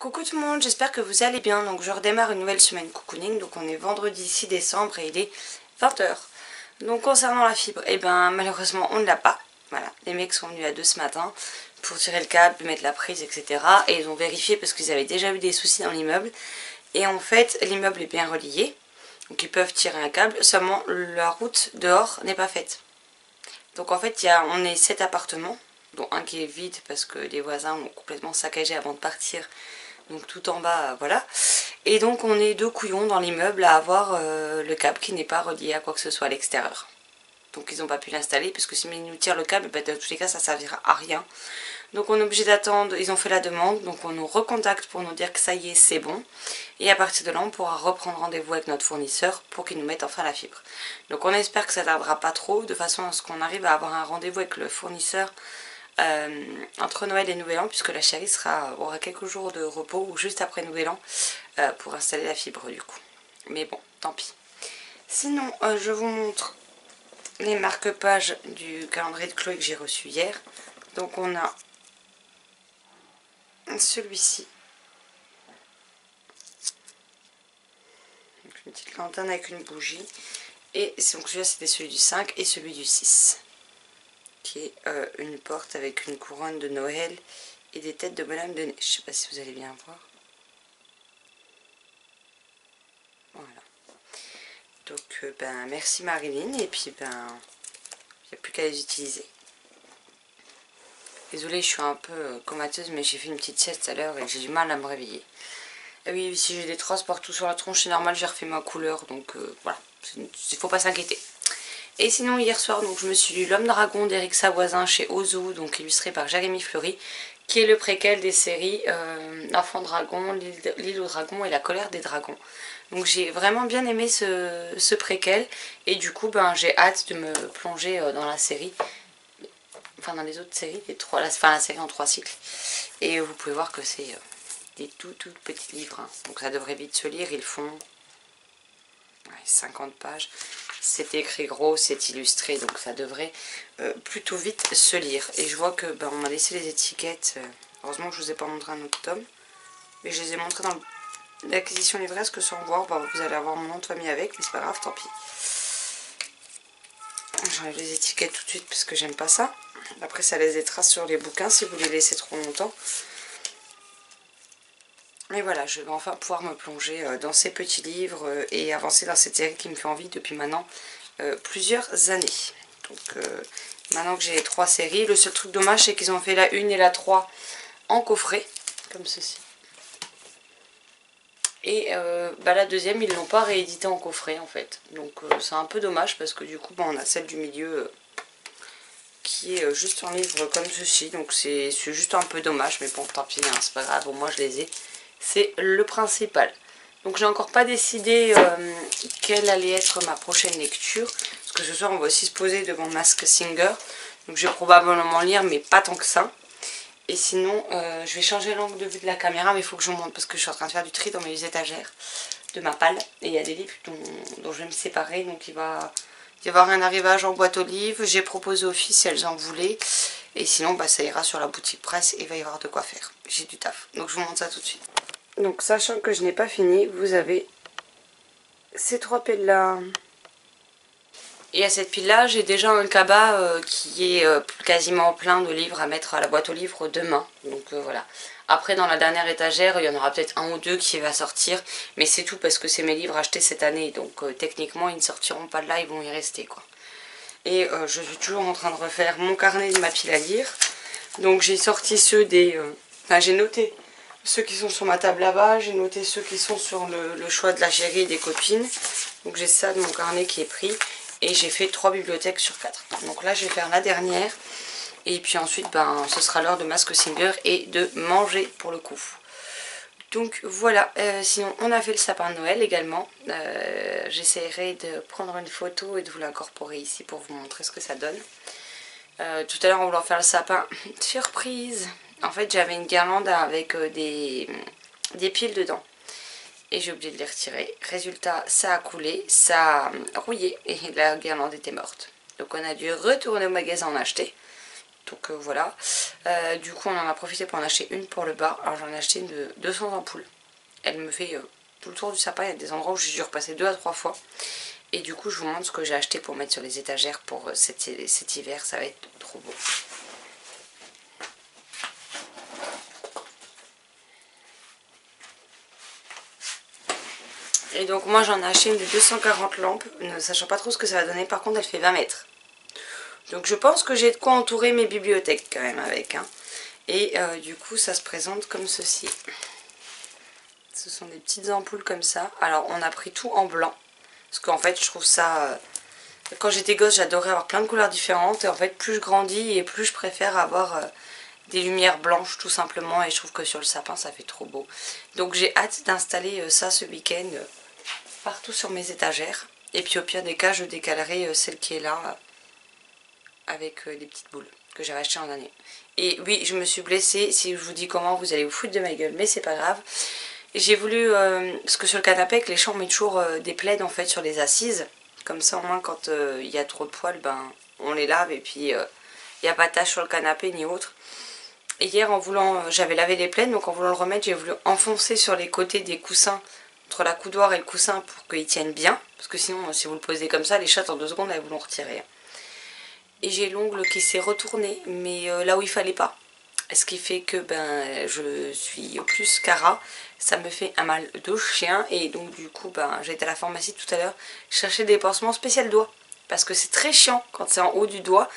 Coucou tout le monde, j'espère que vous allez bien. Donc je redémarre une nouvelle semaine cocooning. Donc on est vendredi 6 décembre et il est 20 h. Donc concernant la fibre, eh ben malheureusement on ne l'a pas. Voilà, les mecs sont venus à 2 ce matin pour tirer le câble, mettre la prise, etc. Et ils ont vérifié parce qu'ils avaient déjà eu des soucis dans l'immeuble. Et en fait l'immeuble est bien relié. Donc ils peuvent tirer un câble, seulement la route dehors n'est pas faite. Donc en fait on est 7 appartements, dont un qui est vide parce que les voisins ont complètement saccagé avant de partir. Donc tout en bas, voilà. Et donc on est 2 couillons dans l'immeuble à avoir le câble qui n'est pas relié à quoi que ce soit à l'extérieur. Donc ils n'ont pas pu l'installer puisque s'ils nous tirent le câble, bah, dans tous les cas ça servira à rien. Donc on est obligé d'attendre, ils ont fait la demande, donc on nous recontacte pour nous dire que ça y est, c'est bon. Et à partir de là on pourra reprendre rendez-vous avec notre fournisseur pour qu'il nous mette enfin la fibre. Donc on espère que ça tardera pas trop, de façon à ce qu'on arrive à avoir un rendez-vous avec le fournisseur entre Noël et Nouvel An, puisque la chérie aura quelques jours de repos ou juste après Nouvel An pour installer la fibre du coup. Mais bon, tant pis. Sinon, je vous montre les marque-pages du calendrier de Chloé que j'ai reçu hier. Donc on a celui-ci. Une petite lanterne avec une bougie. Et donc celui-là c'était celui du 5 et celui du 6. Qui est une porte avec une couronne de Noël et des têtes de bonhomme de neige. Je sais pas si vous allez bien voir. Voilà. Donc ben merci Marilyn, et puis ben il n'y a plus qu'à les utiliser. Désolée, je suis un peu comateuse, mais j'ai fait une petite sieste à l'heure et j'ai du mal à me réveiller. Et oui, si j'ai des traces partout sur la tronche, c'est normal, j'ai refait ma couleur, donc voilà, il faut pas s'inquiéter. Et sinon hier soir, donc je me suis lu L'Homme Dragon d'Éric Savoisin chez Ozu, donc illustré par Jérémy Fleury, qui est le préquel des séries L'Enfant Dragon, L'Île aux Dragons et La Colère des Dragons. Donc j'ai vraiment bien aimé ce préquel, et du coup ben, j'ai hâte de me plonger dans la série, enfin dans les autres séries, la série en 3 cycles. Et vous pouvez voir que c'est des tout petits livres, hein. Donc ça devrait vite se lire, ils font 50 pages. C'est écrit gros, c'est illustré, donc ça devrait plutôt vite se lire. Et je vois que ben, on m'a laissé les étiquettes. Heureusement que je vous ai pas montré un autre tome, mais je les ai montrés dans l'acquisition livresque, sans voir. Ben, vous allez avoir mon nom de famille avec, mais c'est pas grave, tant pis. J'enlève les étiquettes tout de suite parce que j'aime pas ça. Après ça laisse des traces sur les bouquins si vous les laissez trop longtemps. Mais voilà, je vais enfin pouvoir me plonger dans ces petits livres et avancer dans cette série qui me fait envie depuis maintenant plusieurs années. Donc maintenant que j'ai les 3 séries, le seul truc dommage c'est qu'ils ont fait la 1 et la 3 en coffret, comme ceci. Et bah, la deuxième, ils l'ont pas réédité en coffret en fait. Donc c'est un peu dommage parce que du coup bah, on a celle du milieu qui est juste en livre comme ceci. Donc c'est juste un peu dommage, mais bon tant pis, hein, c'est pas grave, au moins je les ai. C'est le principal. Donc j'ai encore pas décidé quelle allait être ma prochaine lecture. Parce que ce soir on va aussi se poser devant Masked Singer. Donc je vais probablement lire, mais pas tant que ça. Et sinon je vais changer l'angle de vue de la caméra, mais il faut que je monte parce que je suis en train de faire du tri dans mes étagères de ma palle. Et il y a des livres dont je vais me séparer. Donc il va y avoir un arrivage en boîte aux livres. J'ai proposé aux filles si elles en voulaient. Et sinon bah, ça ira sur la boutique presse et il va y avoir de quoi faire. J'ai du taf. Donc je vous montre ça tout de suite. Donc sachant que je n'ai pas fini, vous avez ces 3 piles là. Et à cette pile là, j'ai déjà un cabas qui est quasiment plein de livres à mettre à la boîte aux livres demain. Donc voilà. Après dans la dernière étagère, il y en aura peut-être 1 ou 2 qui va sortir. Mais c'est tout parce que c'est mes livres achetés cette année. Donc techniquement ils ne sortiront pas de là, ils vont y rester quoi. Et je suis toujours en train de refaire mon carnet de ma pile à lire. Donc j'ai sorti ceux des... Enfin j'ai noté ceux qui sont sur ma table là-bas, j'ai noté ceux qui sont sur le choix de la chérie et des copines. Donc j'ai ça de mon carnet qui est pris. Et j'ai fait 3 bibliothèques sur 4. Donc là je vais faire la dernière. Et puis ensuite ben, ce sera l'heure de Masked Singer et de manger pour le coup. Donc voilà, sinon on a fait le sapin de Noël également. J'essaierai de prendre une photo et de vous l'incorporer ici pour vous montrer ce que ça donne. Tout à l'heure on voulait faire le sapin. Surprise! En fait j'avais une guirlande avec des piles dedans. Et j'ai oublié de les retirer. Résultat, ça a coulé, ça a rouillé et la guirlande était morte. Donc on a dû retourner au magasin en acheter. Donc voilà. Du coup on en a profité pour en acheter une pour le bas. Alors j'en ai acheté une de 200 ampoules. Elle me fait tout le tour du sapin. Il y a des endroits où j'ai dû repasser 2 à 3 fois. Et du coup je vous montre ce que j'ai acheté pour mettre sur les étagères pour cet hiver. Ça va être trop beau. Et donc moi j'en ai acheté une de 240 lampes, ne sachant pas trop ce que ça va donner. Par contre elle fait 20 mètres. Donc je pense que j'ai de quoi entourer mes bibliothèques quand même avec. Hein. Et du coup ça se présente comme ceci. Ce sont des petites ampoules comme ça. Alors on a pris tout en blanc. Parce qu'en fait je trouve ça... quand j'étais gosse j'adorais avoir plein de couleurs différentes. Et en fait plus je grandis et plus je préfère avoir des lumières blanches tout simplement. Et je trouve que sur le sapin ça fait trop beau. Donc j'ai hâte d'installer ça ce week-end partout sur mes étagères. Et puis au pire des cas je décalerai celle qui est là avec des petites boules que j'avais achetées en année. Et oui je me suis blessée. Si je vous dis comment vous allez vous foutre de ma gueule, mais c'est pas grave. J'ai voulu, parce que sur le canapé avec les chats on met toujours des plaids en fait sur les assises. Comme ça au moins quand il y a trop de poils, ben, on les lave et puis il n'y a pas de tache sur le canapé ni autre. Et hier en voulant, j'avais lavé les plaids, donc en voulant le remettre j'ai voulu enfoncer sur les côtés des coussins, entre la coudoir et le coussin pour qu'ils tiennent bien. Parce que sinon si vous le posez comme ça, les chattes en 2 secondes elles vous l'ont retiré. Et j'ai l'ongle qui s'est retourné, mais là où il fallait pas. Ce qui fait que ben, je suis plus cara, ça me fait un mal de chien. Et donc du coup ben, j'ai été à la pharmacie tout à l'heure chercher des pansements spécial doigts. Parce que c'est très chiant quand c'est en haut du doigt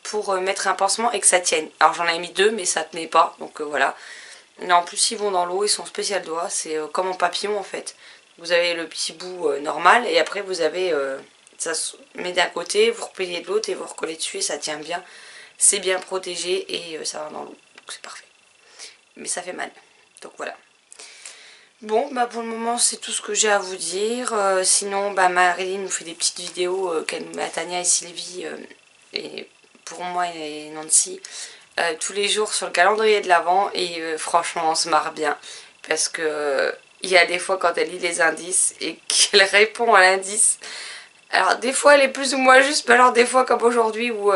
pour mettre un pansement et que ça tienne. Alors j'en avais mis 2 mais ça tenait pas, donc voilà. Mais en plus ils vont dans l'eau, ils sont spécial doigts, c'est comme en papillon en fait. Vous avez le petit bout normal et après vous avez... ça se met d'un côté, vous repliez de l'autre et vous recollez dessus et ça tient bien. C'est bien protégé et ça va dans l'eau. Donc c'est parfait. Mais ça fait mal. Donc voilà. Bon, bah pour le moment c'est tout ce que j'ai à vous dire. Sinon, bah Marilyn nous fait des petites vidéos qu'elle nous met à Tania et Sylvie et pour moi et Nancy tous les jours sur le calendrier de l'Avent. Et franchement on se marre bien. Parce que il y a des fois quand elle lit les indices et qu'elle répond à l'indice. Alors des fois elle est plus ou moins juste, mais alors des fois comme aujourd'hui où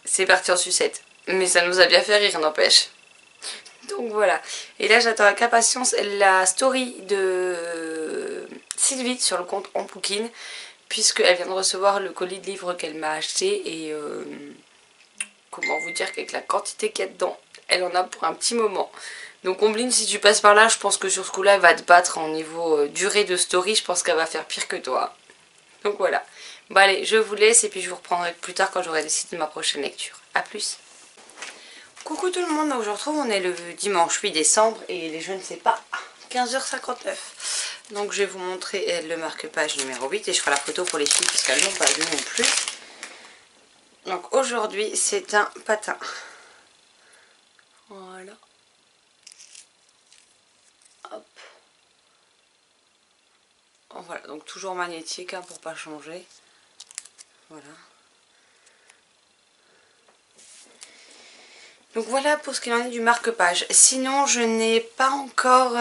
c'est parti en sucette. Mais ça nous a bien fait rire, n'empêche. Donc voilà. Et là j'attends avec impatience la story de Sylvie sur le compte Ampoukine, puisqu'elle vient de recevoir le colis de livres qu'elle m'a acheté. Et comment vous dire qu'avec la quantité qu'il y a dedans, elle en a pour un petit moment. Donc Ombline, si tu passes par là, je pense que sur ce coup là elle va te battre en niveau durée de story. Je pense qu'elle va faire pire que toi. Donc voilà. Bon allez, je vous laisse et puis je vous reprendrai plus tard quand j'aurai décidé de ma prochaine lecture. A plus. Coucou tout le monde, donc je vous retrouve, on est le dimanche 8 décembre et les je ne sais pas, 15h59. Donc je vais vous montrer le marque-page numéro 8 et je ferai la photo pour les filles parce qu'elles n'ont pas vu non plus. Donc aujourd'hui c'est un patin. Voilà. Hop. Voilà, donc toujours magnétique hein, pour pas changer. Voilà. Donc voilà pour ce qu'il en est du marque-page. Sinon je n'ai pas encore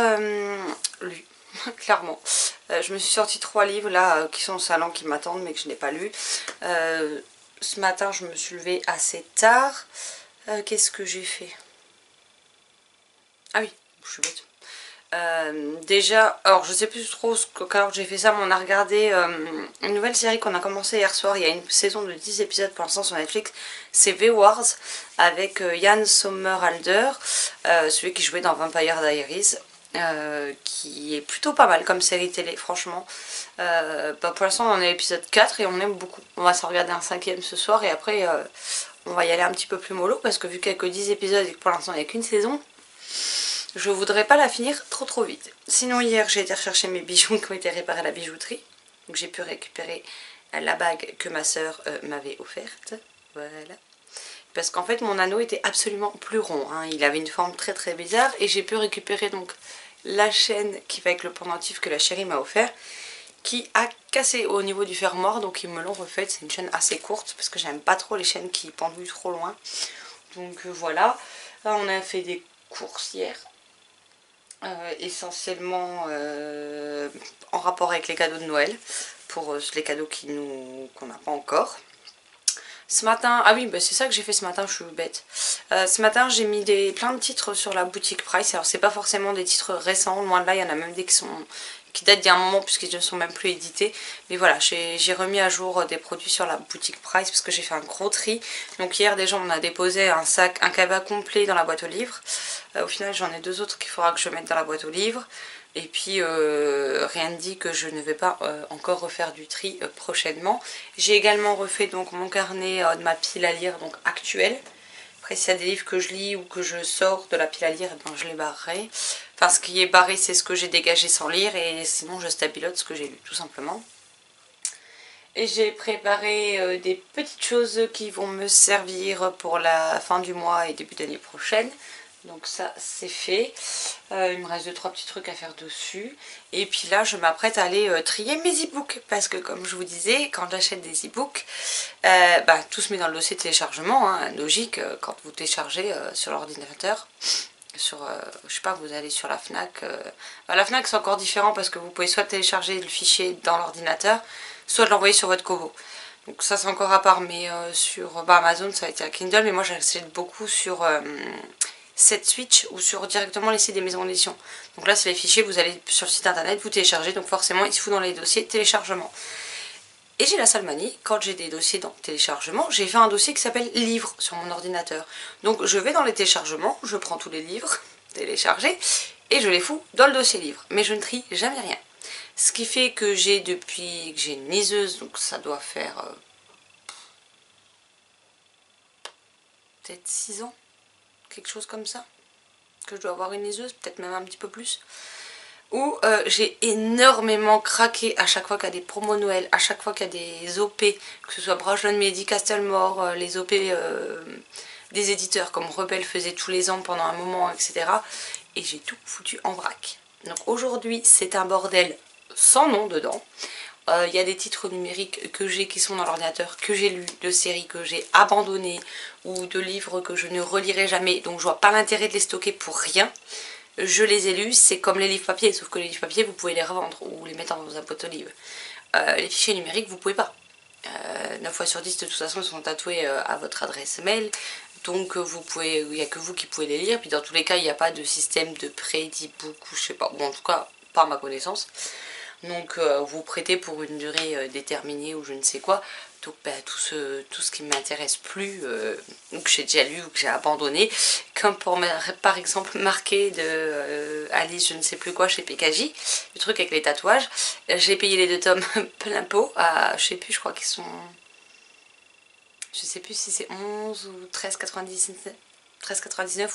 lu, clairement. Je me suis sorti 3 livres là qui sont au salon qui m'attendent mais que je n'ai pas lu. Ce matin je me suis levée assez tard. Qu'est-ce que j'ai fait? Ah oui, je suis bête. Déjà, alors je sais plus trop quand j'ai fait ça, mais on a regardé une nouvelle série qu'on a commencé hier soir. Il y a une saison de 10 épisodes pour l'instant sur Netflix. C'est V-Wars avec Yann Sommerhalder, celui qui jouait dans Vampire Diaries. Qui est plutôt pas mal comme série télé, franchement. Bah pour l'instant on en est à l'épisode 4 et on aime beaucoup. On va s'en regarder un 5e ce soir et après on va y aller un petit peu plus mollo parce que vu qu'il n'y a que 10 épisodes et que pour l'instant il n'y a qu'une saison, je voudrais pas la finir trop vite. Sinon hier j'ai été rechercher mes bijoux qui ont été réparés à la bijouterie. Donc j'ai pu récupérer la bague que ma soeur m'avait offerte. Voilà. Parce qu'en fait mon anneau était absolument plus rond. Hein. Il avait une forme très bizarre. Et j'ai pu récupérer donc la chaîne qui va avec le pendentif que la chérie m'a offert. Qui a cassé au niveau du fermoir. Donc ils me l'ont refaite. C'est une chaîne assez courte. Parce que j'aime pas trop les chaînes qui pendouillent trop loin. Donc voilà. Là on a fait des courses hier. Essentiellement en rapport avec les cadeaux de Noël. Pour les cadeaux qu'on n'a pas encore. Ce matin, ah oui, bah c'est ça que j'ai fait ce matin, je suis bête. Ce matin, j'ai mis plein de titres sur la boutique Price. Alors, c'est pas forcément des titres récents, loin de là, il y en a même des qui datent d'il y a un moment puisqu'ils ne sont même plus édités. Mais voilà, j'ai remis à jour des produits sur la boutique Price parce que j'ai fait un gros tri. Donc, hier, déjà, on a déposé un cabas complet dans la boîte aux livres. Au final, j'en ai 2 autres qu'il faudra que je mette dans la boîte aux livres. Et puis rien ne dit que je ne vais pas encore refaire du tri prochainement. J'ai également refait donc mon carnet de ma pile à lire donc actuelle. Après s'il y a des livres que je lis ou que je sors de la pile à lire, eh ben, je les barrerai. Enfin ce qui est barré c'est ce que j'ai dégagé sans lire et sinon je stabilote ce que j'ai lu tout simplement. Et j'ai préparé des petites choses qui vont me servir pour la fin du mois et début d'année prochaine. Donc ça c'est fait, il me reste 2-3 petits trucs à faire dessus. Et puis là je m'apprête à aller trier mes e-books. Parce que comme je vous disais, quand j'achète des e-books, tout se met dans le dossier téléchargement, hein, logique, quand vous téléchargez sur l'ordinateur. Je sais pas, vous allez sur la FNAC. La FNAC c'est encore différent parce que vous pouvez soit télécharger le fichier dans l'ordinateur, soit l'envoyer sur votre Kobo. Donc ça c'est encore à part, mais sur Amazon ça va être à Kindle, mais moi j'achète beaucoup sur... 7 Switch ou sur directement les sites des maisons d'édition. Donc là c'est les fichiers, vous allez sur le site internet, vous téléchargez, donc forcément il se fout dans les dossiers téléchargement. Et j'ai la sale manie, quand j'ai des dossiers dans téléchargement, j'ai fait un dossier qui s'appelle livres sur mon ordinateur. Donc je vais dans les téléchargements, je prends tous les livres téléchargés et je les fous dans le dossier livres. Mais je ne trie jamais rien. Ce qui fait que j'ai depuis que j'ai une liseuse, donc ça doit faire peut-être 6 ans. Quelque chose comme ça, que je dois avoir une liseuse, peut-être même un petit peu plus, où j'ai énormément craqué à chaque fois qu'il y a des promos Noël, à chaque fois qu'il y a des OP, que ce soit Brajlon Mehdi, Castlemore, les OP des éditeurs comme Rebelle faisait tous les ans pendant un moment, etc. Et j'ai tout foutu en vrac. Donc aujourd'hui c'est un bordel sans nom dedans. Il y a des titres numériques que j'ai qui sont dans l'ordinateur, que j'ai lus, de séries que j'ai abandonnées ou de livres que je ne relirai jamais, donc je vois pas l'intérêt de les stocker pour rien. Je les ai lus, c'est comme les livres papier, sauf que les livres papier vous pouvez les revendre ou les mettre dans un boîte aux livres. Les fichiers numériques vous pouvez pas. 9 fois sur 10 de toute façon ils sont tatoués à votre adresse mail, donc il n'y a que vous qui pouvez les lire, puis dans tous les cas il n'y a pas de système de prêt d'e-book ou je sais pas, bon en tout cas pas à ma connaissance. Donc vous prêtez pour une durée déterminée ou je ne sais quoi. Donc tout ce qui ne m'intéresse plus, ou que j'ai déjà lu ou que j'ai abandonné, comme par exemple Marqué de Alice je ne sais plus quoi chez PKJ, le truc avec les tatouages. J'ai payé les 2 tomes plein pot à, je sais plus, je crois qu'ils sont... Je sais plus si c'est 11 ou 13,99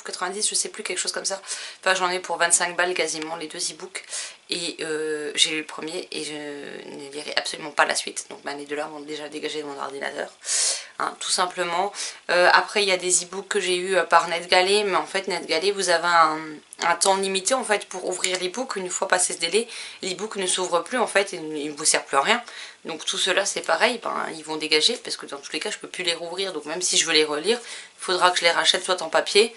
ou 90, je sais plus, quelque chose comme ça. Enfin j'en ai pour 25 balles quasiment les 2 e-books. Et j'ai lu le premier et je ne lirai absolument pas la suite. Donc les 2 là vont déjà dégager de mon ordinateur. Hein, tout simplement. Après il y a des e-books que j'ai eu par NetGalley. Mais en fait NetGalley vous avez un temps limité en fait pour ouvrir l'e-book. Une fois passé ce délai, l'e-book ne s'ouvre plus en fait et il ne vous sert plus à rien. Donc tout cela c'est pareil, ils vont dégager parce que dans tous les cas je peux plus les rouvrir. Donc même si je veux les relire, il faudra que je les rachète soit en papier,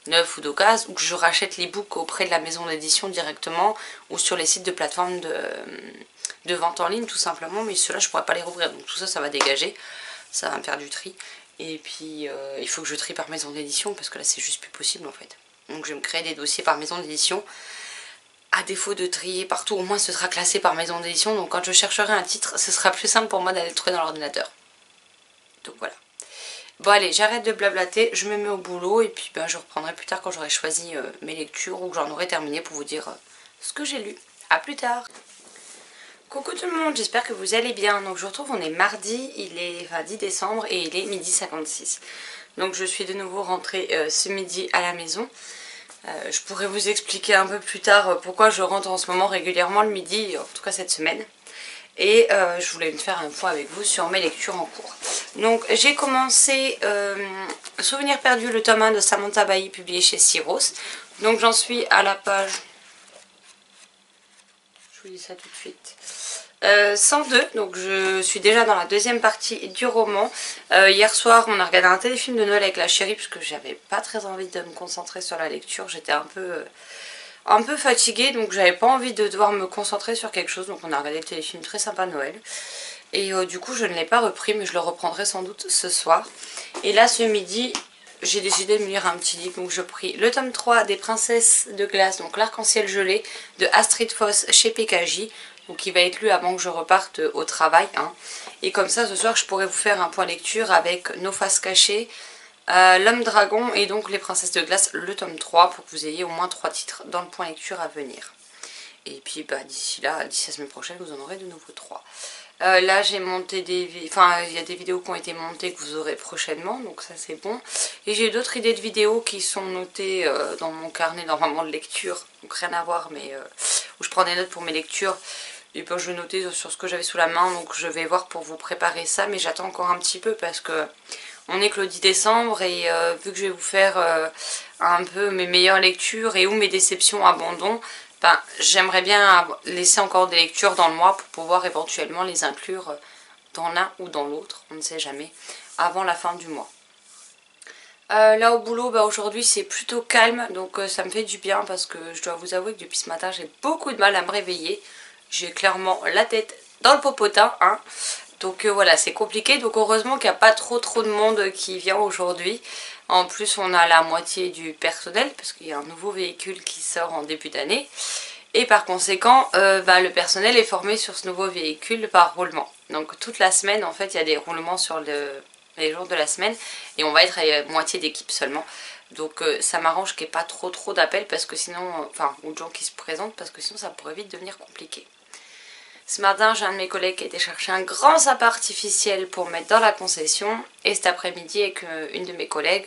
neuf ou d'occasion, ou que je rachète l'e-book auprès de la maison d'édition directement ou sur les sites de plateforme de vente en ligne tout simplement. Mais ceux-là je pourrais pas les rouvrir, donc tout ça ça va dégager, ça va me faire du tri. Et puis il faut que je trie par maison d'édition parce que là c'est juste plus possible en fait. Donc je vais me créer des dossiers par maison d'édition. À défaut de trier partout, au moins ce sera classé par maison d'édition. Donc quand je chercherai un titre, ce sera plus simple pour moi d'aller le trouver dans l'ordinateur. Donc voilà. Bon allez, j'arrête de blablater, je me mets au boulot et puis je reprendrai plus tard quand j'aurai choisi mes lectures ou que j'en aurai terminé pour vous dire ce que j'ai lu. A plus tard. Coucou tout le monde, j'espère que vous allez bien. Donc je vous retrouve, on est mardi, il est 10 décembre et il est 12h56. Donc je suis de nouveau rentrée ce midi à la maison. Je pourrais vous expliquer un peu plus tard pourquoi je rentre en ce moment régulièrement le midi, en tout cas cette semaine. Et je voulais faire un point avec vous sur mes lectures en cours. Donc j'ai commencé Souvenir perdu, le tome 1 de Samantha Bailly, publié chez Syros. Donc j'en suis à la page... Je vous dis ça tout de suite. 102, donc je suis déjà dans la deuxième partie du roman. Hier soir on a regardé un téléfilm de Noël avec la chérie puisque j'avais pas très envie de me concentrer sur la lecture, j'étais un peu fatiguée donc j'avais pas envie de devoir me concentrer sur quelque chose, donc on a regardé le téléfilm très sympa Noël. Et du coup je ne l'ai pas repris, mais je le reprendrai sans doute ce soir. Et là ce midi j'ai décidé de me lire un petit livre, donc je pris le tome 3 des Princesses de glace, donc l'arc-en-ciel gelé de Astrid Foss chez PKJ. Donc il va être lu avant que je reparte au travail, hein. Et comme ça ce soir je pourrais vous faire un point lecture avec Nos faces cachées, L'homme dragon et donc les Princesses de glace, le tome 3, pour que vous ayez au moins 3 titres dans le point lecture à venir. Et puis bah, d'ici la semaine prochaine vous en aurez de nouveau 3. Là j'ai monté il y a des vidéos qui ont été montées que vous aurez prochainement, donc ça c'est bon. Et j'ai d'autres idées de vidéos qui sont notées dans mon carnet normalement de lecture, donc rien à voir, mais où je prends des notes pour mes lectures. Et puis je vais noter sur ce que j'avais sous la main, donc je vais voir pour vous préparer ça, mais j'attends encore un petit peu parce que on est que le 10 décembre et vu que je vais vous faire un peu mes meilleures lectures et ou mes déceptions abandon, ben, j'aimerais bien laisser encore des lectures dans le mois pour pouvoir éventuellement les inclure dans l'un ou dans l'autre, on ne sait jamais, avant la fin du mois. Là au boulot, bah, aujourd'hui c'est plutôt calme, donc ça me fait du bien parce que je dois vous avouer que depuis ce matin j'ai beaucoup de mal à me réveiller. J'ai clairement la tête dans le popotin, hein. Donc voilà, c'est compliqué, donc heureusement qu'il n'y a pas trop de monde qui vient aujourd'hui. En plus on a la moitié du personnel parce qu'il y a un nouveau véhicule qui sort en début d'année. Et par conséquent, le personnel est formé sur ce nouveau véhicule par roulement. Donc toute la semaine en fait il y a des roulements sur les jours de la semaine. Et on va être à moitié d'équipe seulement. Donc ça m'arrange qu'il n'y ait pas trop d'appels parce que sinon, ou de gens qui se présentent parce que sinon ça pourrait vite devenir compliqué. Ce matin, j'ai un de mes collègues qui a été chercher un grand sapin artificiel pour mettre dans la concession. Et cet après-midi, avec une de mes collègues,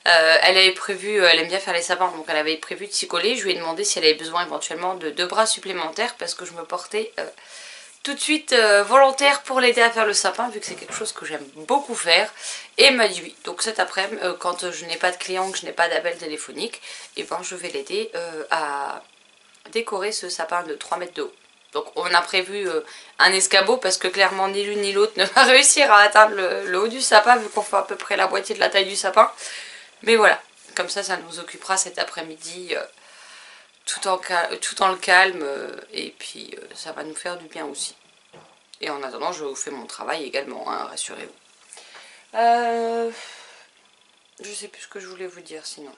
elle avait prévu, elle aime bien faire les sapins, donc elle avait prévu de s'y coller. Je lui ai demandé si elle avait besoin éventuellement de 2 bras supplémentaires parce que je me portais tout de suite volontaire pour l'aider à faire le sapin, vu que c'est quelque chose que j'aime beaucoup faire. Et elle m'a dit oui. Donc cet après-midi, quand je n'ai pas de clients, que je n'ai pas d'appel téléphonique, et ben je vais l'aider à décorer ce sapin de 3 mètres de haut. Donc on a prévu un escabeau parce que clairement ni l'une ni l'autre ne va réussir à atteindre le haut du sapin vu qu'on fait à peu près la moitié de la taille du sapin. Mais voilà, comme ça nous occupera cet après-midi tout en le calme et puis ça va nous faire du bien aussi. Et en attendant je vous fais mon travail également, hein, rassurez-vous. Je sais plus ce que je voulais vous dire sinon.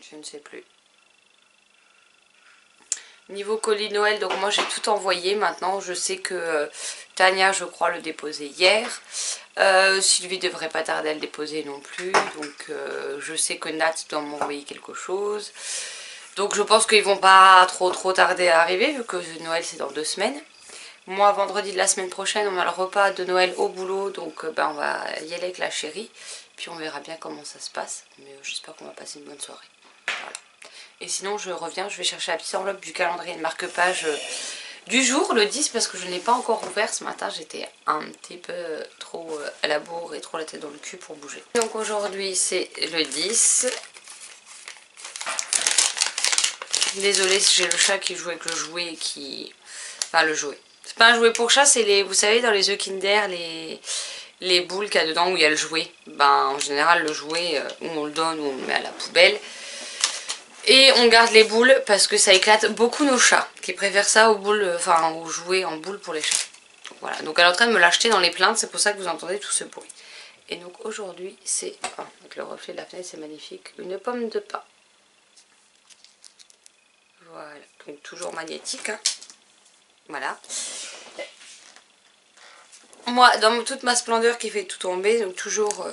Je ne sais plus. Niveau colis Noël, donc moi j'ai tout envoyé maintenant. Je sais que Tania, je crois, le déposait hier. Sylvie devrait pas tarder à le déposer non plus. Donc je sais que Nat doit m'envoyer quelque chose. Donc je pense qu'ils vont pas trop tarder à arriver vu que Noël c'est dans 2 semaines. Moi vendredi de la semaine prochaine on a le repas de Noël au boulot. Donc on va y aller avec la chérie. Puis on verra bien comment ça se passe. Mais j'espère qu'on va passer une bonne soirée. Voilà. Et sinon je reviens, je vais chercher la petite enveloppe du calendrier de marque-page du jour, le 10, parce que je ne l'ai pas encore ouvert ce matin. J'étais un petit peu trop à la bourre et trop la tête dans le cul pour bouger. Donc aujourd'hui c'est le 10. Désolée si j'ai le chat qui joue avec le jouet qui... Enfin le jouet. C'est pas un jouet pour chat, c'est les... Vous savez dans les œufs Kinder, les boules qu'il y a dedans où il y a le jouet. En général le jouet, où on le donne ou on le met à la poubelle. Et on garde les boules parce que ça éclate beaucoup nos chats qui préfèrent ça aux boules, aux jouets en boules pour les chats. Donc, voilà, donc elle est en train de me l'acheter dans les plaintes, c'est pour ça que vous entendez tout ce bruit. Et donc aujourd'hui c'est, avec le reflet de la fenêtre c'est magnifique, une pomme de pin. Voilà, donc toujours magnétique, hein. Voilà. Moi dans toute ma splendeur qui fait tout tomber, donc toujours...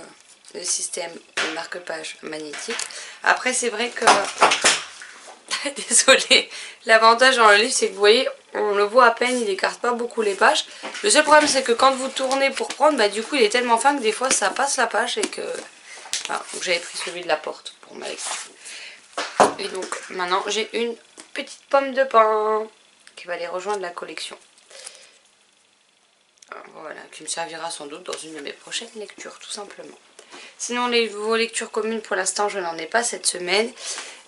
le système de marque-page magnétique. Après c'est vrai que désolée, l'avantage dans le livre c'est que vous voyez on le voit à peine, il écarte pas beaucoup les pages. Le seul problème c'est que quand vous tournez pour prendre, du coup il est tellement fin que des fois ça passe la page et que donc j'avais pris celui de la porte pour m'expliquer. Et donc maintenant j'ai une petite pomme de pin qui va aller rejoindre la collection. Voilà, qui me servira sans doute dans une de mes prochaines lectures tout simplement. Sinon vos lectures communes pour l'instant je n'en ai pas cette semaine.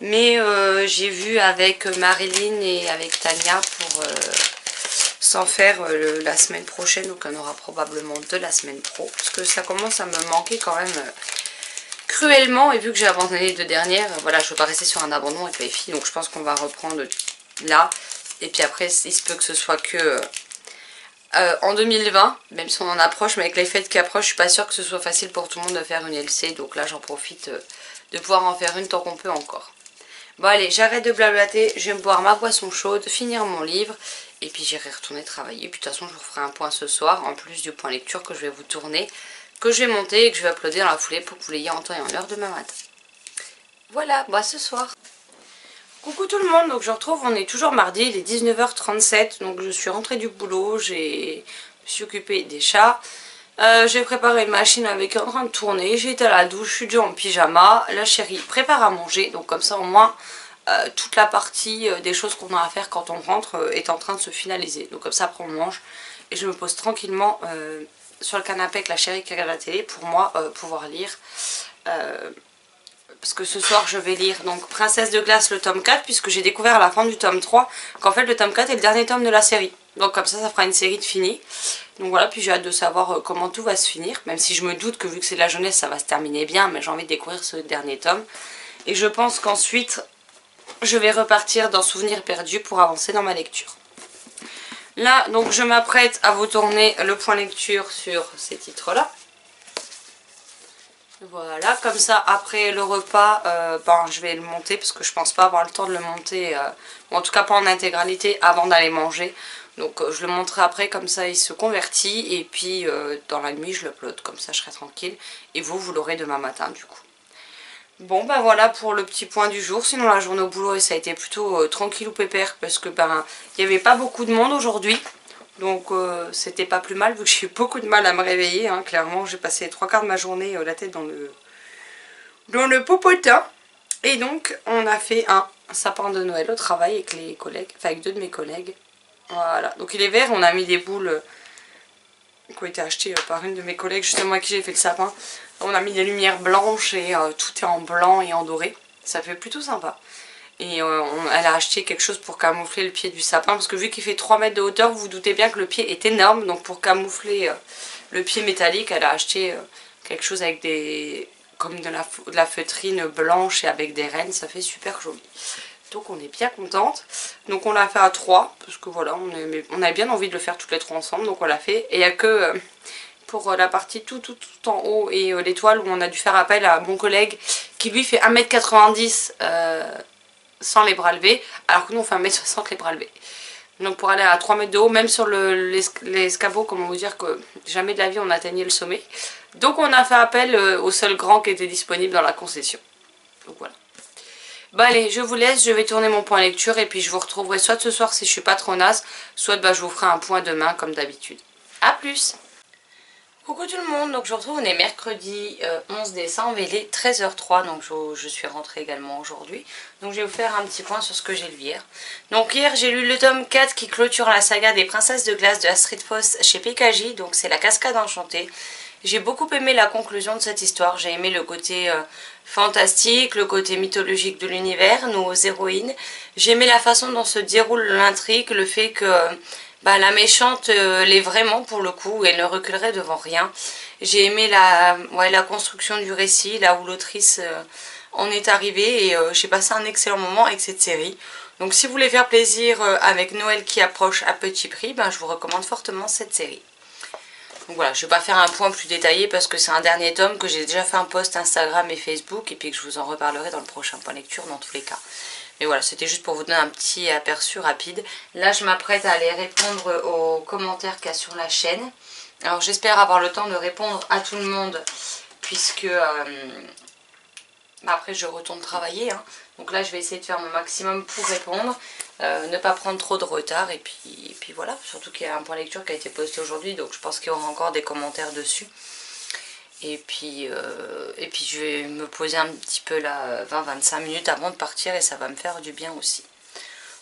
Mais j'ai vu avec Marilyn et avec Tania pour s'en faire la semaine prochaine. Donc on aura probablement 2 la semaine pro. Parce que ça commence à me manquer quand même cruellement. Et vu que j'ai abandonné les 2 dernières, voilà, je ne veux pas rester sur un abandon avec les filles. Donc je pense qu'on va reprendre là. Et puis après il se peut que ce soit que en 2020, même si on en approche, mais avec les fêtes qui approchent, je suis pas sûre que ce soit facile pour tout le monde de faire une LC. Donc là, j'en profite de pouvoir en faire une tant qu'on peut encore. Bon allez, j'arrête de blablater, je vais me boire ma boisson chaude, finir mon livre, et puis j'irai retourner travailler. Puis de toute façon, je vous ferai un point ce soir, en plus du point lecture que je vais vous tourner, que je vais monter et que je vais uploader dans la foulée pour que vous l'ayez en temps et en heure demain matin. Voilà, bah ce soir. Coucou tout le monde, donc je retrouve, on est toujours mardi, il est 19h37, donc je suis rentrée du boulot, je me suis occupée des chats. J'ai préparé une machine avec en train de tourner, j'ai été à la douche, je suis due en pyjama, la chérie prépare à manger, donc comme ça au moins toute la partie des choses qu'on a à faire quand on rentre est en train de se finaliser. Donc comme ça après on mange et je me pose tranquillement sur le canapé avec la chérie qui regarde la télé pour moi pouvoir lire. Parce que ce soir je vais lire donc Princesse de glace le tome 4 puisque j'ai découvert à la fin du tome 3 qu'en fait le tome 4 est le dernier tome de la série. Donc comme ça fera une série de finie. Donc voilà, puis j'ai hâte de savoir comment tout va se finir. Même si je me doute que vu que c'est de la jeunesse ça va se terminer bien, mais j'ai envie de découvrir ce dernier tome. Et je pense qu'ensuite je vais repartir dans Souvenirs perdus pour avancer dans ma lecture. Là donc je m'apprête à vous tourner le point lecture sur ces titres là. Voilà, comme ça après le repas, je vais le monter parce que je pense pas avoir le temps de le monter, ou en tout cas pas en intégralité avant d'aller manger. Donc je le monterai après, comme ça il se convertit et puis dans la nuit je l'upload, comme ça je serai tranquille. Et vous l'aurez demain matin du coup. Bon bah voilà pour le petit point du jour, sinon la journée au boulot ça a été plutôt tranquille ou pépère parce que il n'y avait pas beaucoup de monde aujourd'hui. Donc c'était pas plus mal vu que j'ai eu beaucoup de mal à me réveiller, hein. Clairement j'ai passé les 3 quarts de ma journée la tête dans le popotin. Et donc on a fait un sapin de Noël au travail avec les collègues, enfin avec 2 de mes collègues. Voilà, donc il est vert, on a mis des boules qui ont été achetées par une de mes collègues justement à qui j'ai fait le sapin. On a mis des lumières blanches et tout est en blanc et en doré, ça fait plutôt sympa. Et elle a acheté quelque chose pour camoufler le pied du sapin parce que vu qu'il fait 3 mètres de hauteur, vous vous doutez bien que le pied est énorme. Donc pour camoufler le pied métallique, elle a acheté quelque chose avec comme de la feutrine blanche et avec des rennes, ça fait super joli. Donc on est bien contente. Donc on l'a fait à 3 parce que voilà, on avait bien envie de le faire toutes les 3 ensemble, donc on l'a fait. Et il n'y a que pour la partie tout en haut et l'étoile où on a dû faire appel à mon collègue qui lui fait 1m90 sans les bras levés, alors que nous on fait 1m60 les bras levés. Donc pour aller à 3 mètres de haut, même sur l'escabeau, comment vous dire que jamais de la vie on atteignait le sommet. Donc on a fait appel au seul grand qui était disponible dans la concession. Donc voilà. Bah allez, je vous laisse, je vais tourner mon point lecture et puis je vous retrouverai soit ce soir si je suis pas trop naze, soit je vous ferai un point demain comme d'habitude. A plus! Coucou tout le monde, donc je vous retrouve, on est mercredi 11 décembre, il est 13h03, donc je suis rentrée également aujourd'hui. Donc je vais vous faire un petit point sur ce que j'ai lu hier. Donc hier j'ai lu le tome 4 qui clôture la saga des princesses de glace de Astrid Foss chez PKJ, donc c'est la cascade enchantée. J'ai beaucoup aimé la conclusion de cette histoire, j'ai aimé le côté fantastique, le côté mythologique de l'univers, nos héroïnes. J'ai aimé la façon dont se déroule l'intrigue, le fait que la méchante l'est vraiment pour le coup, elle ne reculerait devant rien. J'ai aimé la construction du récit, là où l'autrice en est arrivée, et j'ai passé un excellent moment avec cette série. Donc si vous voulez faire plaisir avec Noël qui approche à petit prix, je vous recommande fortement cette série. Donc voilà, je ne vais pas faire un point plus détaillé parce que c'est un dernier tome, que j'ai déjà fait un post Instagram et Facebook, et puis que je vous en reparlerai dans le prochain point lecture dans tous les cas. Mais voilà, c'était juste pour vous donner un petit aperçu rapide. Là, je m'apprête à aller répondre aux commentaires qu'il y a sur la chaîne. Alors, j'espère avoir le temps de répondre à tout le monde, puisque après, je retourne travailler, hein. Donc là, je vais essayer de faire mon maximum pour répondre, ne pas prendre trop de retard. Et puis voilà, surtout qu'il y a un point lecture qui a été posté aujourd'hui, donc je pense qu'il y aura encore des commentaires dessus. Et puis je vais me poser un petit peu là 20-25 minutes avant de partir et ça va me faire du bien aussi.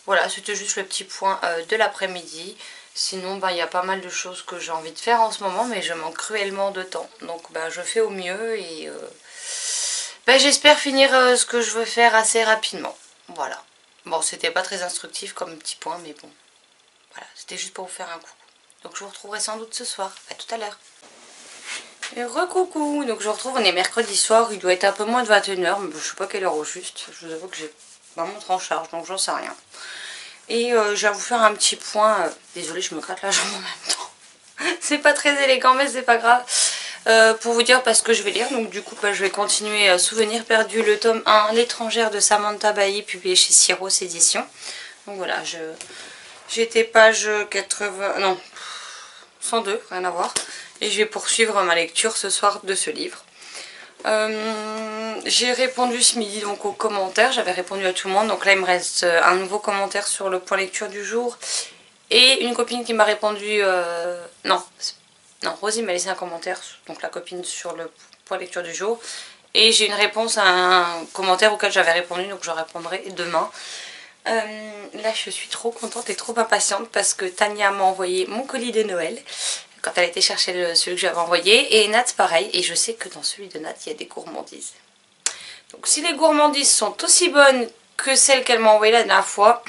Voilà, c'était juste le petit point de l'après-midi. Sinon, il y a pas mal de choses que j'ai envie de faire en ce moment, mais je manque cruellement de temps. Donc je fais au mieux et j'espère finir ce que je veux faire assez rapidement. Voilà. Bon, c'était pas très instructif comme petit point, mais bon. Voilà, c'était juste pour vous faire un coup. Donc je vous retrouverai sans doute ce soir. À tout à l'heure. Et recoucou, donc je vous retrouve, on est mercredi soir, il doit être un peu moins de 21h, mais je sais pas quelle heure au juste, je vous avoue que j'ai ma montre en charge, donc j'en sais rien. Et je vais vous faire un petit point, désolée je me gratte la jambe en même temps, C'est pas très élégant mais c'est pas grave. Pour vous dire parce que je vais lire, donc du coup je vais continuer Souvenirs perdus, le tome 1, L'étrangère de Samantha Bailly, publié chez Syros Éditions. Donc voilà, j'étais page 80, non, 102, rien à voir. Et je vais poursuivre ma lecture ce soir de ce livre. J'ai répondu ce midi donc aux commentaires, j'avais répondu à tout le monde, donc là il me reste un nouveau commentaire sur le point lecture du jour et une copine qui m'a répondu, non, Rosie m'a laissé un commentaire, donc la copine sur le point lecture du jour, et j'ai une réponse à un commentaire auquel j'avais répondu, donc je répondrai demain. Là je suis trop contente et trop impatiente parce que Tania m'a envoyé mon colis de Noël quand elle a été chercher celui que j'avais envoyé, et Nat pareil, et je sais que dans celui de Nat il y a des gourmandises. Donc si les gourmandises sont aussi bonnes que celles qu'elle m'a envoyées la dernière fois,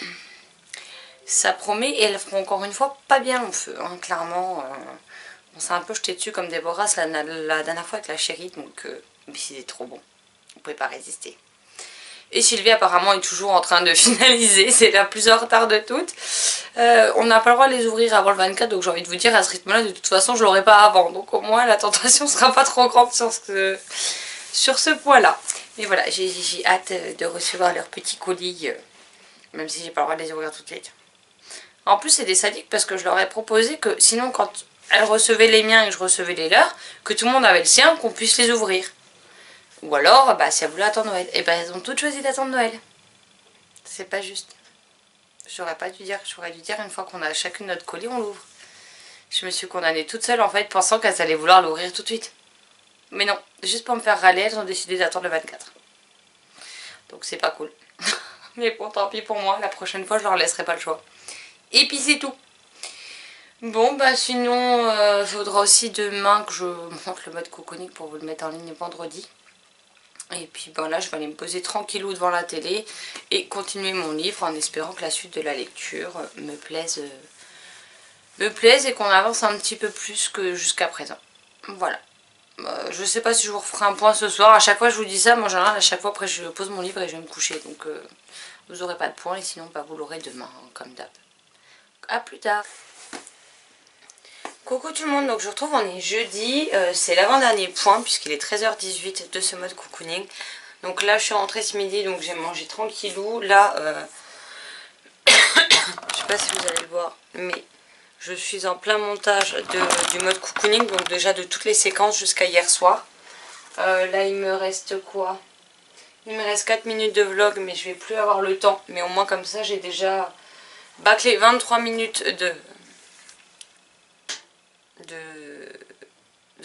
ça promet, et elles feront encore une fois pas bien long feu, hein, clairement. On s'est un peu jeté dessus comme des borasses la dernière fois avec la chérie, donc mais c'était trop bon, on pouvait pas résister. Et Sylvie apparemment est toujours en train de finaliser, c'est la plus en retard de toutes. On n'a pas le droit de les ouvrir avant le 24, donc j'ai envie de vous dire à ce rythme là de toute façon je l'aurai pas avant. Donc au moins la tentation sera pas trop grande sur ce point là. Mais voilà, j'ai hâte de recevoir leurs petits colis, même si j'ai pas le droit de les ouvrir tout de suite. En plus c'est des sadiques parce que je leur ai proposé que sinon quand elles recevaient les miens et que je recevais les leurs, que tout le monde avait le sien, qu'on puisse les ouvrir. Ou alors, bah, si elles voulaient attendre Noël. Et bah, elles ont toutes choisi d'attendre Noël. C'est pas juste. J'aurais dû dire une fois qu'on a chacune notre colis, on l'ouvre. Je me suis condamnée toute seule en fait, pensant qu'elles allaient vouloir l'ouvrir tout de suite. Mais non, juste pour me faire râler, elles ont décidé d'attendre le 24. Donc c'est pas cool. Mais bon, tant pis pour moi, la prochaine fois je leur laisserai pas le choix. Et puis c'est tout. Bon bah sinon, il faudra aussi demain que je monte le mode coconique pour vous le mettre en ligne vendredi. Et puis ben là je vais aller me poser tranquillou devant la télé et continuer mon livre en espérant que la suite de la lecture me plaise et qu'on avance un petit peu plus que jusqu'à présent. Voilà. Je sais pas si je vous referai un point ce soir. À chaque fois je vous dis ça, moi en général à chaque fois après je pose mon livre et je vais me coucher. Donc vous aurez pas de point et sinon bah, vous l'aurez demain hein, comme d'hab. A plus tard. Coucou tout le monde, donc je vous retrouve, on est jeudi, c'est l'avant-dernier point puisqu'il est 13h18 de ce mode cocooning. Donc là je suis rentrée ce midi, donc j'ai mangé tranquillou. Là, je sais pas si vous allez le voir, mais je suis en plein montage du mode cocooning, donc déjà de toutes les séquences jusqu'à hier soir. Là il me reste quoi? Il me reste 4 minutes de vlog, mais je vais plus avoir le temps. Mais au moins comme ça j'ai déjà bâclé 23 minutes de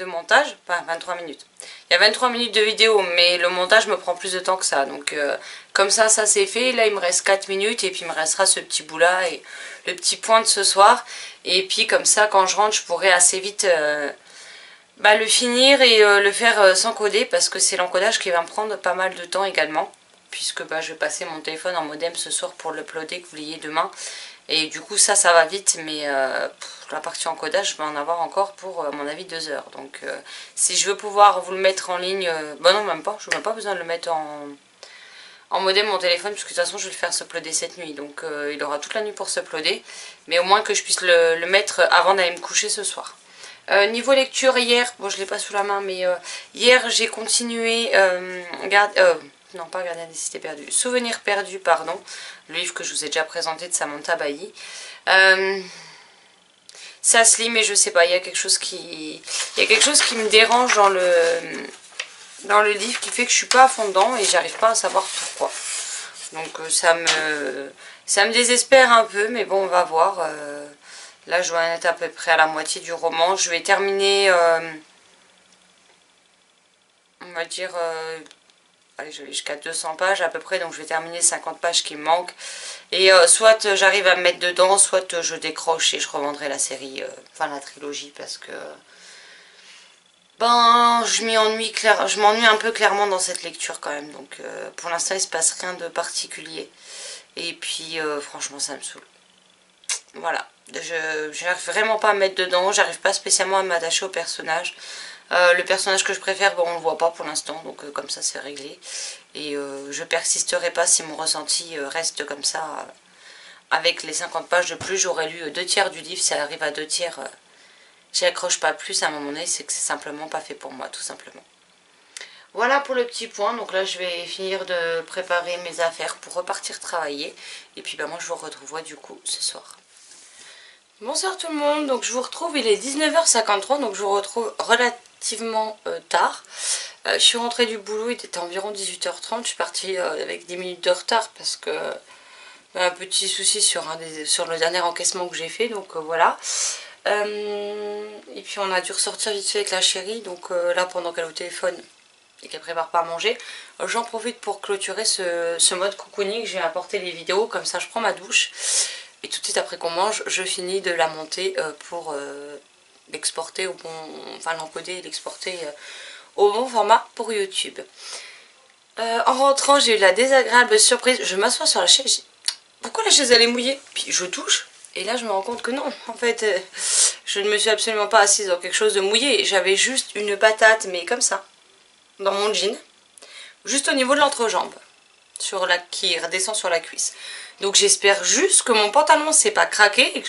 montage, pas 23 minutes. Il y a 23 minutes de vidéo, mais le montage me prend plus de temps que ça. Donc comme ça c'est fait. Là il me reste 4 minutes et puis il me restera ce petit bout là et le petit point de ce soir. Et puis comme ça quand je rentre je pourrai assez vite le finir et le faire sans coder parce que c'est l'encodage qui va me prendre pas mal de temps également. Puisque je vais passer mon téléphone en modem ce soir pour l'uploader que vous l'ayez demain. Et du coup ça va vite, mais la partie encodage je vais en avoir encore pour à mon avis 2 heures. Donc si je veux pouvoir vous le mettre en ligne, non même pas, je n'ai même pas besoin de le mettre en modem mon téléphone, puisque de toute façon je vais le faire s'uploader cette nuit. Donc il aura toute la nuit pour s'uploader, mais au moins que je puisse le mettre avant d'aller me coucher ce soir. Niveau lecture hier, bon je l'ai pas sous la main, mais hier j'ai continué, non pas Gardien des cités perdues, Souvenirs perdus pardon, le livre que je vous ai déjà présenté de Samantha Bailly. Ça se lit mais je sais pas, il y a quelque chose qui me dérange dans le livre qui fait que je suis pas à fond dedans et j'arrive pas à savoir pourquoi. Donc ça me désespère un peu, mais bon on va voir. Là je dois être à peu près à la moitié du roman. Je vais terminer, on va dire, allez, je vais jusqu'à 200 pages à peu près, donc je vais terminer 50 pages qui me manquent. Et soit j'arrive à me mettre dedans, soit je décroche et je revendrai la série, enfin la trilogie, parce que je m'ennuie un peu clairement dans cette lecture quand même. Donc pour l'instant il se passe rien de particulier. Et puis franchement ça me saoule. Voilà, je n'arrive vraiment pas à me mettre dedans, j'arrive pas spécialement à m'attacher au personnage. Le personnage que je préfère, bon on le voit pas pour l'instant, donc comme ça c'est réglé. Et je persisterai pas si mon ressenti reste comme ça. Avec les 50 pages de plus, j'aurais lu 2 tiers du livre, si elle arrive à 2 tiers, j'y accroche pas plus à un moment donné, c'est que c'est simplement pas fait pour moi, tout simplement. Voilà pour le petit point, donc là je vais finir de préparer mes affaires pour repartir travailler. Et puis bah moi je vous retrouverai du coup ce soir. Bonsoir tout le monde, donc je vous retrouve, il est 19h53, donc je vous retrouve relativement tard. Je suis rentrée du boulot, il était environ 18h30, je suis partie avec 10 minutes de retard parce que un petit souci sur le dernier encaissement que j'ai fait, donc voilà. Et puis on a dû ressortir vite fait avec la chérie, donc là pendant qu'elle est au téléphone et qu'elle prépare pas à manger, j'en profite pour clôturer ce mode cocooning. Je vais apporter les vidéos, comme ça je prends ma douche et tout de suite après qu'on mange je finis de la monter pour l'exporter au bon, enfin l'encoder et l'exporter au bon format pour YouTube. En rentrant j'ai eu la désagréable surprise, je m'assois sur la chaise, je dis, pourquoi la chaise elle est mouillée? Puis je touche et là je me rends compte que non, en fait je ne me suis absolument pas assise dans quelque chose de mouillé, j'avais juste une patate mais comme ça dans mon jean, juste au niveau de l'entrejambe, qui redescend sur la cuisse. Donc j'espère juste que mon pantalon s'est pas craqué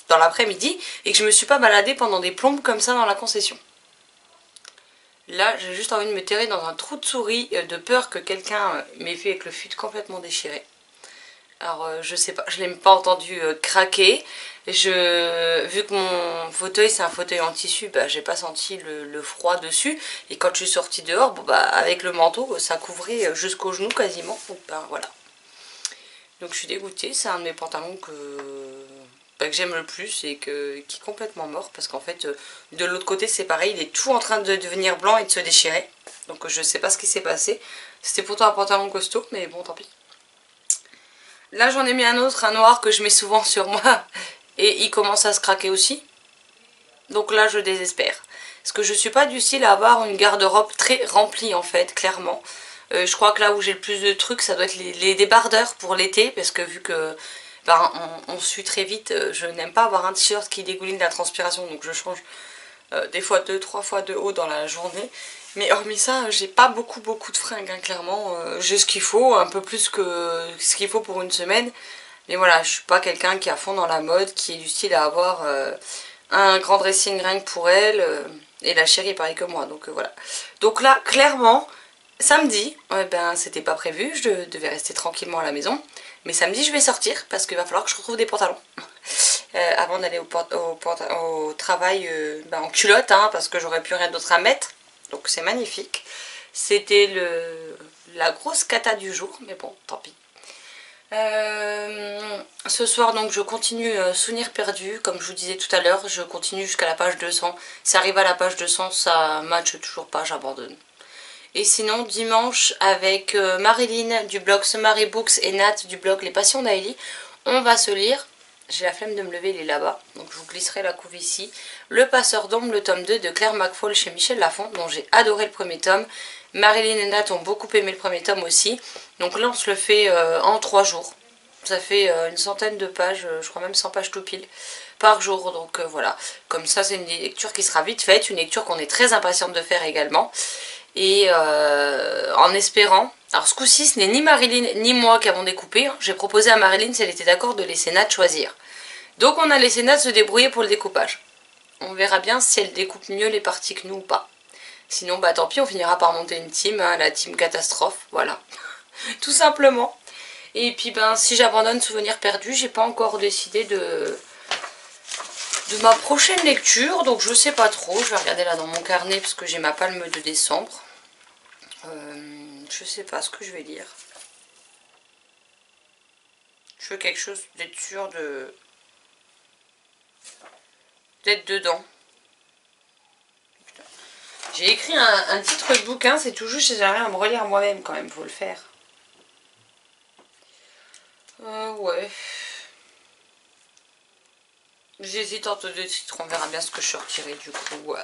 dans l'après-midi et que je me suis pas baladée pendant des plombes comme ça dans la concession. Là j'ai juste envie de me terrer dans un trou de souris de peur que quelqu'un m'ait fait avec le fut complètement déchiré. Alors je sais pas, je l'ai même pas entendu craquer. Vu que mon fauteuil c'est un fauteuil en tissu, bah, j'ai pas senti le froid dessus. Et quand je suis sortie dehors, bon, bah, avec le manteau, ça couvrait jusqu'aux genoux quasiment. Donc bah, voilà. Donc je suis dégoûtée, c'est un de mes pantalons que j'aime le plus et qui est complètement mort. Parce qu'en fait, de l'autre côté c'est pareil, il est tout en train de devenir blanc et de se déchirer. Donc je sais pas ce qui s'est passé. C'était pourtant un pantalon costaud, mais bon tant pis. Là j'en ai mis un autre, un noir que je mets souvent sur moi et il commence à se craquer aussi. Donc là je désespère. Parce que je suis pas du style à avoir une garde-robe très remplie en fait, clairement. Je crois que là où j'ai le plus de trucs ça doit être les débardeurs pour l'été. Parce que vu que ben, on sue très vite, je n'aime pas avoir un t-shirt qui dégouline de la transpiration. Donc je change des fois 2-3 fois de haut dans la journée. Mais hormis ça, j'ai pas beaucoup de fringues, hein, clairement. J'ai ce qu'il faut, un peu plus que ce qu'il faut pour une semaine. Mais voilà, je suis pas quelqu'un qui est à fond dans la mode, qui est du style à avoir un grand dressing rien que pour elle. Et la chérie est pareil que moi, donc voilà. Donc là, clairement, samedi, ben c'était pas prévu, je devais rester tranquillement à la maison. Mais samedi, je vais sortir parce qu'il va falloir que je retrouve des pantalons. Avant d'aller au travail ben, en culotte, hein, parce que j'aurais plus rien d'autre à mettre. Donc c'est magnifique. C'était la grosse cata du jour, mais bon, tant pis. Ce soir donc je continue Souvenirs perdus, comme je vous disais tout à l'heure, je continue jusqu'à la page 200. Si arrive à la page 200, ça matche toujours pas, j'abandonne. Et sinon dimanche avec Marilyn du blog Somary Books et Nat du blog Les Passions d'Ailey, on va se lire. J'ai la flemme de me lever, il est là-bas, donc je vous glisserai la couve ici. Le Passeur d'ombre, le tome 2 de Claire McFall chez Michel Lafon, dont j'ai adoré le premier tome. Marilyn et Nat ont beaucoup aimé le premier tome aussi. Donc là on se le fait en 3 jours. Ça fait une centaine de pages, je crois même 100 pages tout pile par jour. Donc voilà, comme ça c'est une lecture qui sera vite faite, une lecture qu'on est très impatiente de faire également. Et en espérant, alors ce coup-ci ce n'est ni Marilyn ni moi qui avons découpé, hein. J'ai proposé à Marilyn si elle était d'accord de laisser Nat choisir. Donc on a laissé Nat se débrouiller pour le découpage. On verra bien si elle découpe mieux les parties que nous ou pas. Sinon bah tant pis, on finira par monter une team, hein, la team catastrophe, voilà. Tout simplement. Et puis ben si j'abandonne Souvenirs perdus, j'ai pas encore décidé de ma prochaine lecture, donc je sais pas trop. Je vais regarder là dans mon carnet parce que j'ai ma palme de décembre. Je sais pas ce que je vais lire. Je veux quelque chose d'être sûr d'être dedans. J'ai écrit un titre de bouquin, c'est tout juste, j'arrive à me relire moi-même quand même, faut le faire. Ouais. J'hésite entre deux titres, on verra bien ce que je sortirai du coup.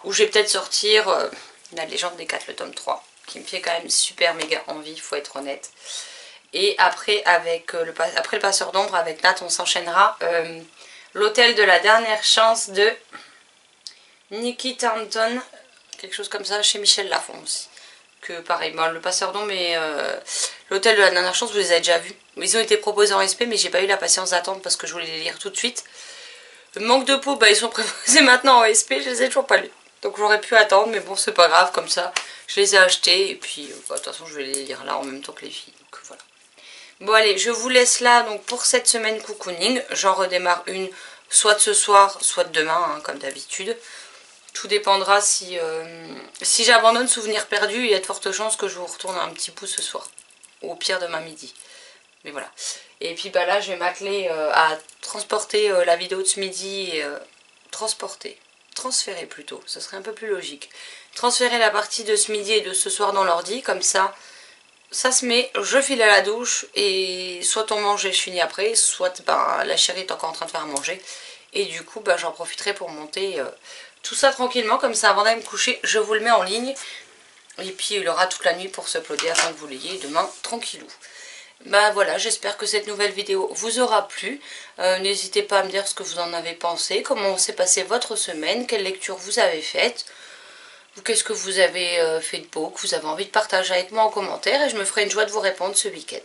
Ou je vais peut-être sortir La Légende des 4, le tome 3, qui me fait quand même super méga envie, faut être honnête. Et après, après le Passeur d'ombre, avec Nat, on s'enchaînera L'Hôtel de la Dernière Chance de Nikki Thornton, quelque chose comme ça, chez Michel Lafon aussi. Que pareil, bon, le Passeur d'ombre et L'Hôtel de la Dernière Chance, vous les avez déjà vus. Ils ont été proposés en SP, mais j'ai pas eu la patience d'attendre parce que je voulais les lire tout de suite. Le manque de peau, bah, ils sont préposés maintenant en SP, je les ai toujours pas lus. Donc j'aurais pu attendre, mais bon, c'est pas grave, comme ça, je les ai achetés. Et puis, bah, de toute façon, je vais les lire là en même temps que les filles. Donc voilà. Bon, allez, je vous laisse là donc pour cette semaine cocooning. J'en redémarre une, soit ce soir, soit demain, hein, comme d'habitude. Tout dépendra si j'abandonne Souvenir perdu, il y a de fortes chances que je vous retourne un petit bout ce soir. Ou au pire demain midi. Mais voilà. Et puis bah là, je vais m'atteler à transporter la vidéo de ce midi. Et, transférer plutôt, ça serait un peu plus logique. Transférer la partie de ce midi et de ce soir dans l'ordi, comme ça, ça se met, je file à la douche et soit on mange et je finis après, soit ben, la chérie est encore en train de faire à manger. Et du coup, ben, j'en profiterai pour monter tout ça tranquillement, comme ça avant d'aller me coucher, je vous le mets en ligne. Et puis il aura toute la nuit pour s'uploader afin que vous l'ayez demain tranquillou. Bah voilà, j'espère que cette nouvelle vidéo vous aura plu. N'hésitez pas à me dire ce que vous en avez pensé, comment s'est passée votre semaine, quelle lecture vous avez faite, qu'est-ce que vous avez fait de beau, que vous avez envie de partager avec moi en commentaire, et je me ferai une joie de vous répondre ce week-end.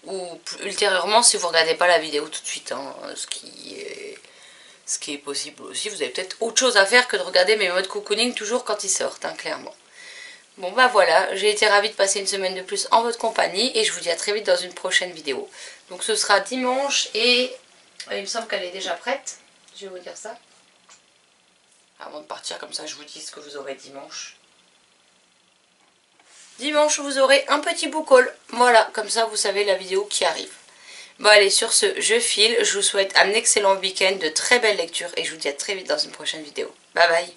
Ou ultérieurement si vous ne regardez pas la vidéo tout de suite, hein, ce qui est possible aussi. Vous avez peut-être autre chose à faire que de regarder mes modes cocooning toujours quand ils sortent, hein, clairement. Bon bah voilà, j'ai été ravie de passer une semaine de plus en votre compagnie et je vous dis à très vite dans une prochaine vidéo. Donc ce sera dimanche et il me semble qu'elle est déjà prête. Je vais vous dire ça. Avant de partir comme ça je vous dis ce que vous aurez dimanche. Dimanche vous aurez un petit book haul. Voilà, comme ça vous savez la vidéo qui arrive. Bon allez, sur ce je file, je vous souhaite un excellent week-end, de très belles lectures et je vous dis à très vite dans une prochaine vidéo. Bye bye.